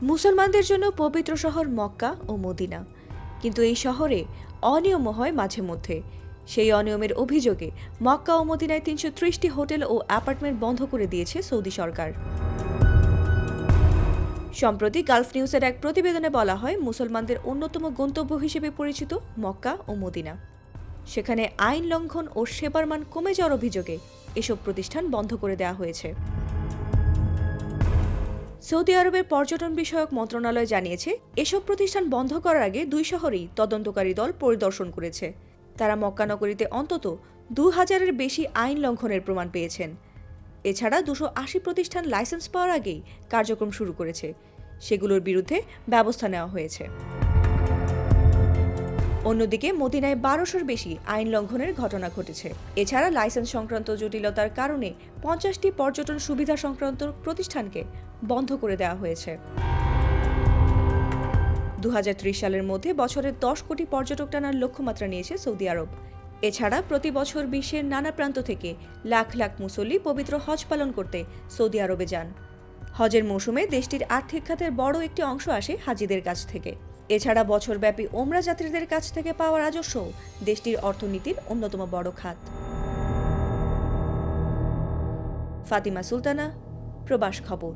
মুসলমানদের জন্য পবিত্র শহর মক্কা ও মদিনা, কিন্তু এই শহরে অনিয়ম হয় মাঝে মধ্যে। সেই অনিয়মের অভিযোগে মক্কা ও মদিনায় ৩৩০টি হোটেল ও অ্যাপার্টমেন্ট বন্ধ করে দিয়েছে সৌদি সরকার। সম্প্রতি গালফ নিউজের এক প্রতিবেদনে বলা হয়, মুসলমানদের অন্যতম গন্তব্য হিসেবে পরিচিত মক্কা ও মদিনা, সেখানে আইন লঙ্ঘন ও সেবার মান কমে যাওয়ার অভিযোগে এসব প্রতিষ্ঠান বন্ধ করে দেওয়া হয়েছে। সৌদি আরবের পর্যটন বিষয়ক মন্ত্রণালয় জানিয়েছে, এসব প্রতিষ্ঠান বন্ধ করার আগে দুই শহরেই তদন্তকারী দল পরিদর্শন করেছে। তারা মক্কা নগরীতে অন্তত ২,০০০-এর বেশি আইন লঙ্ঘনের প্রমাণ পেয়েছেন। এছাড়া ২৮০ প্রতিষ্ঠান লাইসেন্স পাওয়ার আগেই কার্যক্রম শুরু করেছে, সেগুলোর বিরুদ্ধে ব্যবস্থা নেওয়া হয়েছে। অন্যদিকে মদিনায় ১২০০-র বেশি আইন লঙ্ঘনের ঘটনা ঘটেছে। এছাড়া লাইসেন্স সংক্রান্ত জটিলতার কারণে ৫০টি পর্যটন সুবিধা সংক্রান্ত প্রতিষ্ঠানকে বন্ধ করে দেওয়া হয়েছে। ২০৩০ সালের মধ্যে বছরে ১০ কোটি পর্যটক টানার লক্ষ্যমাত্রা নিয়েছে সৌদি আরব। এছাড়া প্রতি বছর বিশ্বের নানা প্রান্ত থেকে লাখ লাখ মুসল্লি পবিত্র হজ পালন করতে সৌদি আরবে যান। হজের মৌসুমে দেশটির আর্থিক খাতের বড় একটি অংশ আসে হাজিদের কাছ থেকে। এছাড়া বছরব্যাপী ওমরা যাত্রীদের কাছ থেকে পাওয়া রাজস্ব দেশটির অর্থনীতির অন্যতম বড় খাত। ফাতিমা সুলতানা, প্রবাস খবর।